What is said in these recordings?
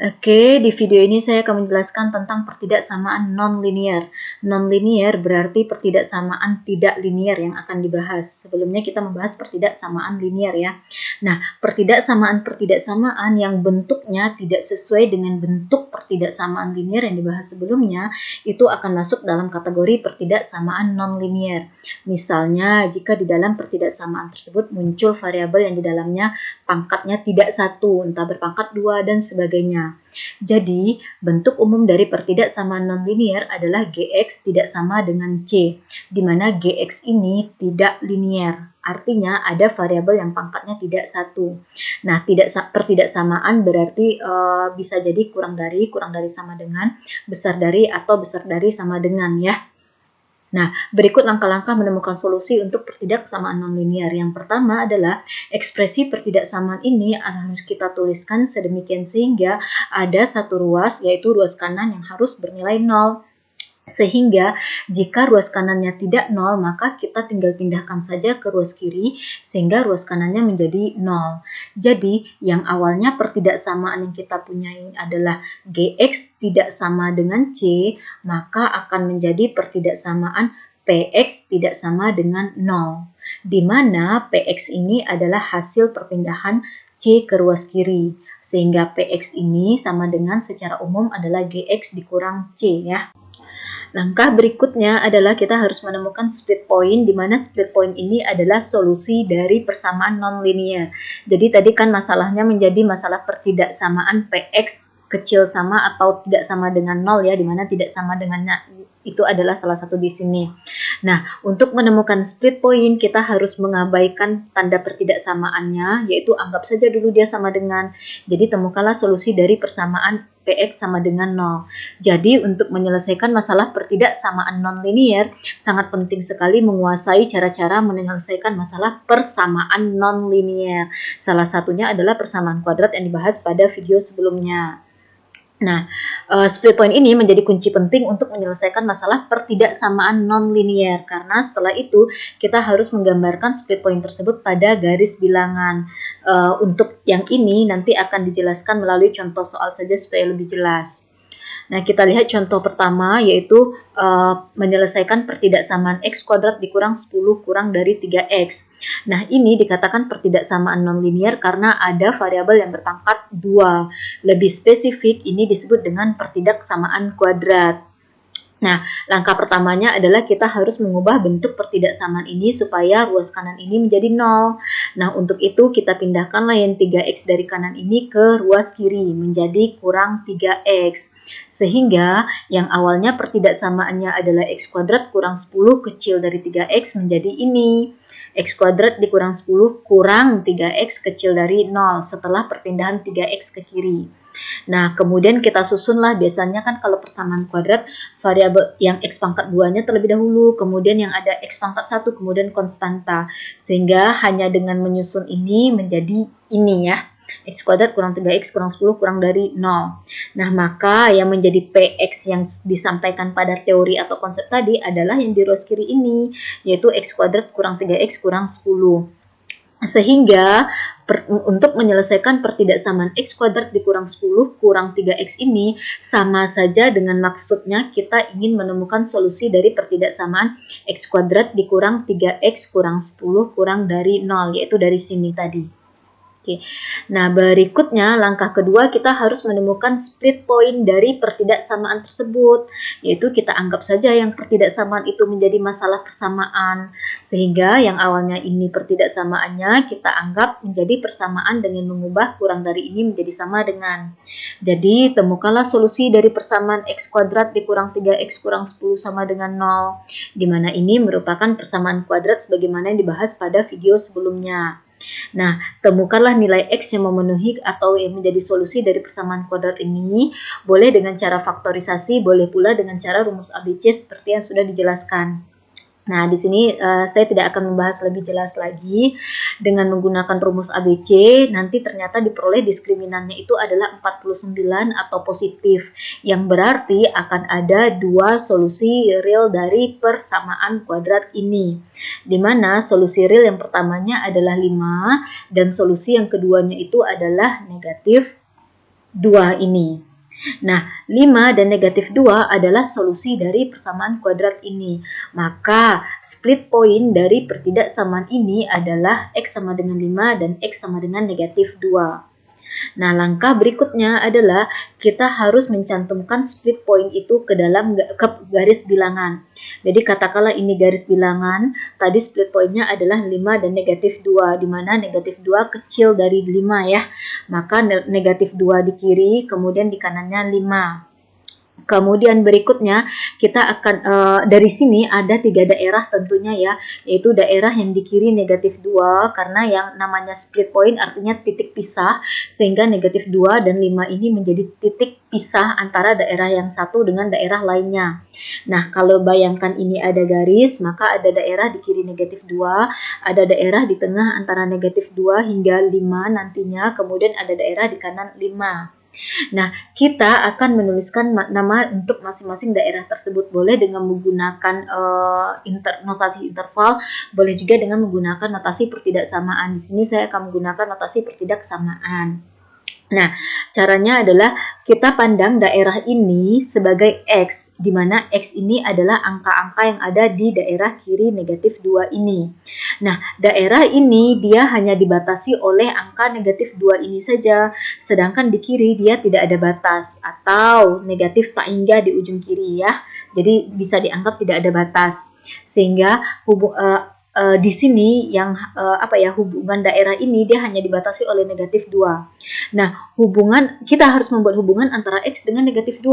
Oke, di video ini saya akan menjelaskan tentang pertidaksamaan non-linear. Non-linear berarti pertidaksamaan tidak linear yang akan dibahas. Sebelumnya kita membahas pertidaksamaan linear ya. Nah, pertidaksamaan yang bentuknya tidak sesuai dengan bentuk pertidaksamaan linear yang dibahas sebelumnya, itu akan masuk dalam kategori pertidaksamaan non-linear. Misalnya, jika di dalam pertidaksamaan tersebut muncul variabel yang di dalamnya pangkatnya tidak satu, entah berpangkat 2 dan sebagainya. Jadi, bentuk umum dari pertidaksamaan nonlinear adalah Gx tidak sama dengan C, di mana Gx ini tidak linear. Artinya ada variabel yang pangkatnya tidak satu. Nah, pertidaksamaan berarti bisa jadi kurang dari sama dengan, besar dari atau besar dari sama dengan ya. Nah, berikut langkah-langkah menemukan solusi untuk pertidaksamaan nonlinear. Yang pertama adalah ekspresi pertidaksamaan ini harus kita tuliskan sedemikian sehingga ada satu ruas, yaitu ruas kanan yang harus bernilai 0. Sehingga jika ruas kanannya tidak 0, maka kita tinggal pindahkan saja ke ruas kiri sehingga ruas kanannya menjadi 0. Jadi yang awalnya pertidaksamaan yang kita punyai adalah Gx tidak sama dengan C, maka akan menjadi pertidaksamaan Px tidak sama dengan 0. Di mana Px ini adalah hasil perpindahan C ke ruas kiri. Sehingga Px ini sama dengan secara umum adalah Gx dikurang C ya. Langkah berikutnya adalah kita harus menemukan split point, di mana split point ini adalah solusi dari persamaan nonlinear. Jadi tadi kan masalahnya menjadi masalah pertidaksamaan Px kecil sama atau tidak sama dengan 0 ya, di mana tidak sama dengannya itu adalah salah satu di sini. Nah, untuk menemukan split point kita harus mengabaikan tanda pertidaksamaannya, yaitu anggap saja dulu dia sama dengan. Jadi temukanlah solusi dari persamaan Px sama dengan 0. Jadi untuk menyelesaikan masalah pertidaksamaan nonlinear sangat penting sekali menguasai cara-cara menyelesaikan masalah persamaan nonlinear. Salah satunya adalah persamaan kuadrat yang dibahas pada video sebelumnya. Nah, split point ini menjadi kunci penting untuk menyelesaikan masalah pertidaksamaan nonlinear karena setelah itu kita harus menggambarkan split point tersebut pada garis bilangan. Untuk yang ini nanti akan dijelaskan melalui contoh soal saja supaya lebih jelas. Nah, kita lihat contoh pertama yaitu menyelesaikan pertidaksamaan x kuadrat dikurang 10 kurang dari 3x. Nah, ini dikatakan pertidaksamaan nonlinear karena ada variabel yang berpangkat 2. Lebih spesifik, ini disebut dengan pertidaksamaan kuadrat. Nah, langkah pertamanya adalah kita harus mengubah bentuk pertidaksamaan ini supaya ruas kanan ini menjadi 0. Nah, untuk itu kita pindahkanlah yang 3x dari kanan ini ke ruas kiri menjadi kurang 3x. Sehingga yang awalnya pertidaksamaannya adalah x kuadrat kurang 10 kecil dari 3x menjadi ini. X kuadrat dikurang 10 kurang 3x kecil dari 0 setelah perpindahan 3x ke kiri. Nah, kemudian kita susunlah, biasanya kan kalau persamaan kuadrat variabel yang x pangkat 2-nya terlebih dahulu, kemudian yang ada x pangkat 1, kemudian konstanta. Sehingga hanya dengan menyusun ini menjadi ini ya. X kuadrat kurang 3x kurang 10 kurang dari 0. Nah, maka yang menjadi Px yang disampaikan pada teori atau konsep tadi adalah yang di ruas kiri ini, yaitu x kuadrat kurang 3x kurang 10. Sehingga untuk menyelesaikan pertidaksamaan x kuadrat dikurang 10 kurang 3x ini sama saja dengan maksudnya kita ingin menemukan solusi dari pertidaksamaan x kuadrat dikurang 3x kurang 10 kurang dari 0, yaitu dari sini tadi. Oke. Nah, berikutnya langkah kedua kita harus menemukan split point dari pertidaksamaan tersebut, yaitu kita anggap saja yang pertidaksamaan itu menjadi masalah persamaan, sehingga yang awalnya ini pertidaksamaannya kita anggap menjadi persamaan dengan mengubah kurang dari ini menjadi sama dengan. Jadi temukanlah solusi dari persamaan x kuadrat dikurang 3x kurang 10 sama dengan 0, di mana ini merupakan persamaan kuadrat sebagaimana yang dibahas pada video sebelumnya. Nah, temukanlah nilai X yang memenuhi atau yang menjadi solusi dari persamaan kuadrat ini. Boleh dengan cara faktorisasi, boleh pula dengan cara rumus ABC seperti yang sudah dijelaskan. Nah, di sini saya tidak akan membahas lebih jelas lagi. Dengan menggunakan rumus ABC, nanti ternyata diperoleh diskriminannya itu adalah 49 atau positif, yang berarti akan ada dua solusi real dari persamaan kuadrat ini. Di mana solusi real yang pertamanya adalah 5 dan solusi yang keduanya itu adalah negatif 2 ini. Nah, 5 dan negatif 2 adalah solusi dari persamaan kuadrat ini. Maka, split point dari pertidaksamaan ini adalah X sama dengan 5 dan X sama dengan negatif 2. Nah, langkah berikutnya adalah kita harus mencantumkan split point itu ke dalam garis bilangan. Jadi katakanlah ini garis bilangan, tadi split pointnya adalah 5 dan negatif 2, di mana negatif 2 kecil dari 5 ya. Maka negatif 2 di kiri, kemudian di kanannya 5. Kemudian berikutnya kita akan dari sini ada 3 daerah tentunya ya, yaitu daerah yang di kiri negatif 2 karena yang namanya split point artinya titik pisah, sehingga negatif 2 dan 5 ini menjadi titik pisah antara daerah yang satu dengan daerah lainnya. Nah, kalau bayangkan ini ada garis, maka ada daerah di kiri negatif 2, ada daerah di tengah antara negatif 2 hingga 5 nantinya, kemudian ada daerah di kanan 5. Nah, kita akan menuliskan nama untuk masing-masing daerah tersebut, boleh dengan menggunakan notasi interval, boleh juga dengan menggunakan notasi pertidaksamaan. Di sini saya akan menggunakan notasi pertidaksamaan. Nah, caranya adalah kita pandang daerah ini sebagai X, di mana X ini adalah angka-angka yang ada di daerah kiri negatif 2 ini. Nah, daerah ini dia hanya dibatasi oleh angka negatif 2 ini saja, sedangkan di kiri dia tidak ada batas, atau negatif tak hingga di ujung kiri ya. Jadi bisa dianggap tidak ada batas. Sehingga di sini yang hubungan daerah ini dia hanya dibatasi oleh negatif 2. Nah, kita harus membuat hubungan antara X dengan negatif 2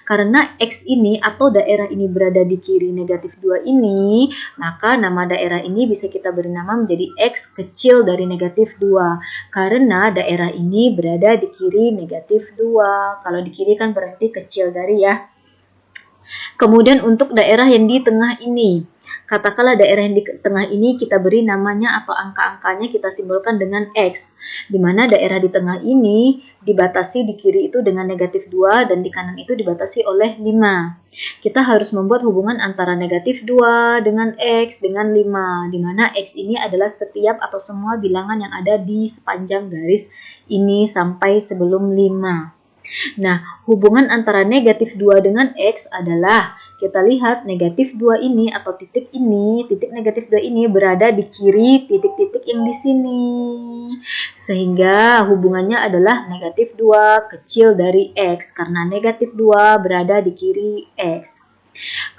karena X ini atau daerah ini berada di kiri negatif 2 ini, maka nama daerah ini bisa kita beri nama menjadi X kecil dari negatif 2 karena daerah ini berada di kiri negatif 2. Kalau di kiri kan berarti kecil dari ya. Kemudian untuk daerah yang di tengah ini, katakanlah daerah yang di tengah ini kita beri namanya atau angka-angkanya kita simbolkan dengan X, di mana daerah di tengah ini dibatasi di kiri itu dengan negatif 2 dan di kanan itu dibatasi oleh 5. Kita harus membuat hubungan antara negatif 2 dengan X dengan 5, di mana X ini adalah setiap atau semua bilangan yang ada di sepanjang garis ini sampai sebelum 5. Nah, hubungan antara negatif 2 dengan X adalah, kita lihat negatif 2 ini atau titik negatif 2 ini berada di kiri titik-titik yang di sini. Sehingga hubungannya adalah negatif 2 kecil dari X, karena negatif 2 berada di kiri X.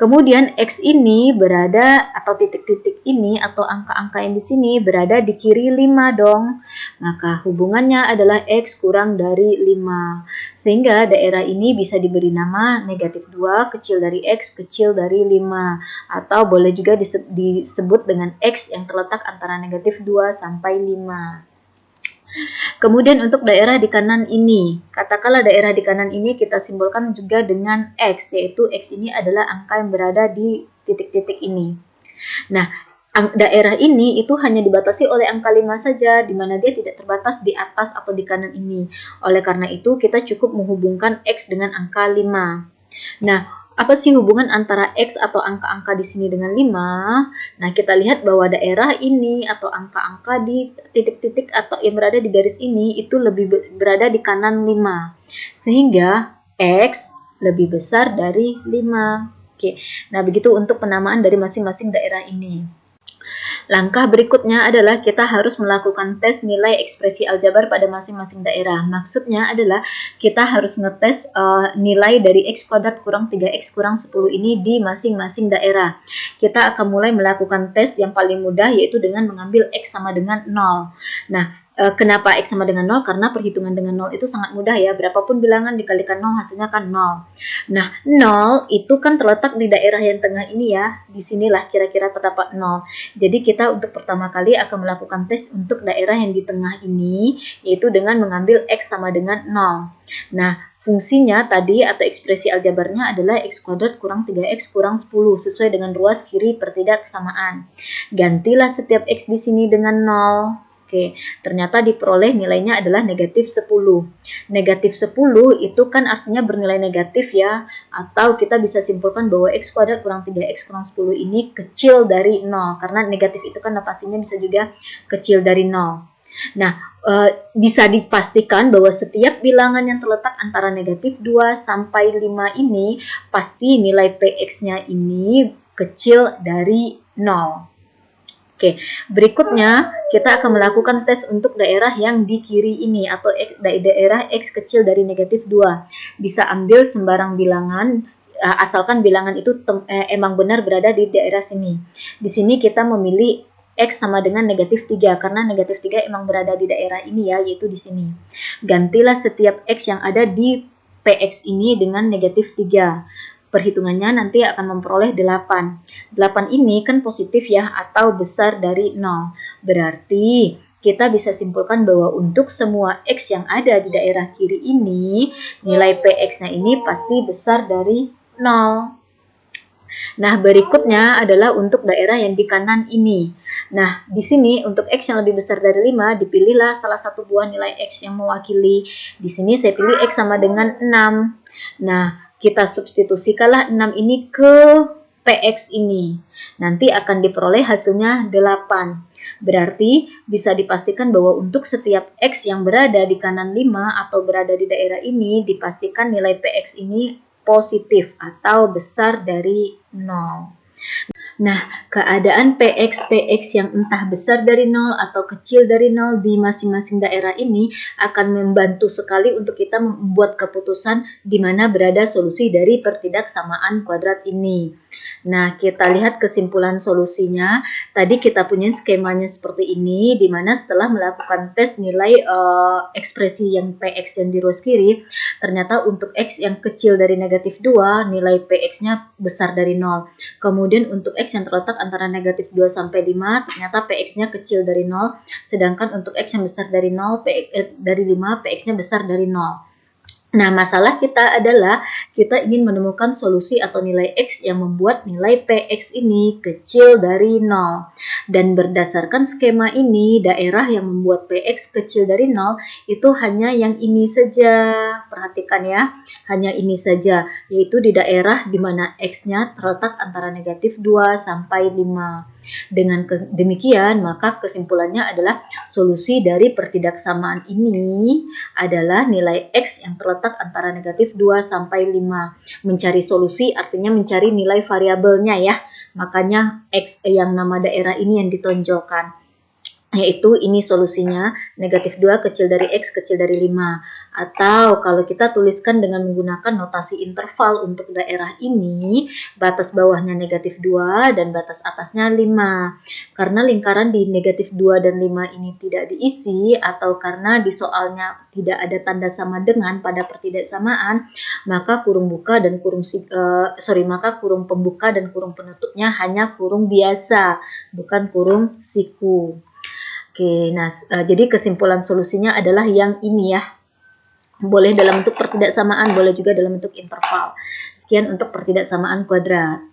Kemudian X ini berada atau titik-titik ini atau angka-angka yang di sini berada di kiri 5 dong. Maka hubungannya adalah X kurang dari 5. Sehingga daerah ini bisa diberi nama negatif 2 kecil dari X kecil dari 5. Atau boleh juga disebut dengan X yang terletak antara negatif 2 sampai 5. Kemudian untuk daerah di kanan ini, katakanlah daerah di kanan ini kita simbolkan juga dengan X, yaitu X ini adalah angka yang berada di titik-titik ini. Nah, daerah ini itu hanya dibatasi oleh angka 5 saja, di mana dia tidak terbatas di atas atau di kanan ini. Oleh karena itu, kita cukup menghubungkan X dengan angka 5. Nah, apa sih hubungan antara X atau angka-angka di sini dengan 5? Nah, kita lihat bahwa daerah ini atau angka-angka di titik-titik atau yang berada di garis ini itu lebih berada di kanan 5. Sehingga X lebih besar dari 5. Oke. Nah, begitu untuk penamaan dari masing-masing daerah ini. Langkah berikutnya adalah kita harus melakukan tes nilai ekspresi aljabar pada masing-masing daerah. Maksudnya adalah kita harus ngetes nilai dari X kuadrat kurang 3X kurang 10 ini di masing-masing daerah. Kita akan mulai melakukan tes yang paling mudah, yaitu dengan mengambil X sama dengan 0. Nah, kenapa X sama dengan 0? Karena perhitungan dengan 0 itu sangat mudah ya. Berapapun bilangan dikalikan 0 hasilnya kan 0. Nah, 0 itu kan terletak di daerah yang tengah ini ya. Disinilah kira-kira terdapat 0. Jadi kita untuk pertama kali akan melakukan tes untuk daerah yang di tengah ini, yaitu dengan mengambil X sama dengan 0. Nah, fungsinya tadi atau ekspresi aljabarnya adalah X kuadrat kurang 3X kurang 10 sesuai dengan ruas kiri pertidaksamaan. Gantilah setiap X di sini dengan 0. Oke, ternyata diperoleh nilainya adalah negatif 10. Negatif 10 itu kan artinya bernilai negatif ya, atau kita bisa simpulkan bahwa X kuadrat kurang 3X kurang 10 ini kecil dari 0, karena negatif itu kan notasinya bisa juga kecil dari 0. Nah, bisa dipastikan bahwa setiap bilangan yang terletak antara negatif 2 sampai 5 ini pasti nilai Px-nya ini kecil dari 0. Oke, berikutnya kita akan melakukan tes untuk daerah yang di kiri ini atau daerah X kecil dari negatif 2. Bisa ambil sembarang bilangan asalkan bilangan itu emang benar berada di daerah sini. Di sini kita memilih X sama dengan negatif 3 karena negatif 3 emang berada di daerah ini ya, yaitu di sini. Gantilah setiap X yang ada di Px ini dengan negatif 3. Perhitungannya nanti akan memperoleh 8. 8 ini kan positif ya atau besar dari 0. Berarti kita bisa simpulkan bahwa untuk semua X yang ada di daerah kiri ini, nilai Px-nya ini pasti besar dari 0. Nah, berikutnya adalah untuk daerah yang di kanan ini. Nah, di sini untuk X yang lebih besar dari 5, dipilihlah salah satu buah nilai X yang mewakili. Di sini saya pilih X sama dengan 6. Nah, kita substitusikanlah 6 ini ke Px ini. Nanti akan diperoleh hasilnya 8. Berarti bisa dipastikan bahwa untuk setiap X yang berada di kanan 5 atau berada di daerah ini, dipastikan nilai Px ini positif atau besar dari 0. Nah, keadaan Px yang entah besar dari 0 atau kecil dari 0 di masing-masing daerah ini akan membantu sekali untuk kita membuat keputusan di mana berada solusi dari pertidaksamaan kuadrat ini. Nah, kita lihat kesimpulan solusinya. Tadi kita punya skemanya seperti ini, di mana setelah melakukan tes nilai ekspresi yang Px yang di ruas kiri, ternyata untuk X yang kecil dari negatif 2, nilai Px-nya besar dari 0. Kemudian untuk X yang terletak antara negatif 2 sampai 5, ternyata Px-nya kecil dari 0. Sedangkan untuk X yang besar dari 0, dari 5, Px-nya besar dari 0. Nah, masalah kita adalah kita ingin menemukan solusi atau nilai X yang membuat nilai Px ini kecil dari 0. Dan berdasarkan skema ini, daerah yang membuat Px kecil dari 0 itu hanya yang ini saja. Perhatikan ya, hanya ini saja, yaitu di daerah di mana X-nya terletak antara negatif 2 sampai 5. Dengan demikian, maka kesimpulannya adalah solusi dari pertidaksamaan ini adalah nilai X yang terletak antara negatif 2 sampai 5. Mencari solusi artinya mencari nilai variabelnya ya. Makanya X yang nama daerah ini yang ditonjolkan. Yaitu ini solusinya, negatif 2 kecil dari X kecil dari 5. Atau kalau kita tuliskan dengan menggunakan notasi interval untuk daerah ini, batas bawahnya negatif 2 dan batas atasnya 5. Karena lingkaran di negatif 2 dan 5 ini tidak diisi, atau karena di soalnya tidak ada tanda sama dengan pada pertidaksamaan, maka kurung pembuka dan kurung penutupnya hanya kurung biasa, bukan kurung siku. Oke, nah jadi kesimpulan solusinya adalah yang ini ya. Boleh dalam bentuk pertidaksamaan, boleh juga dalam bentuk interval. Sekian untuk pertidaksamaan kuadrat.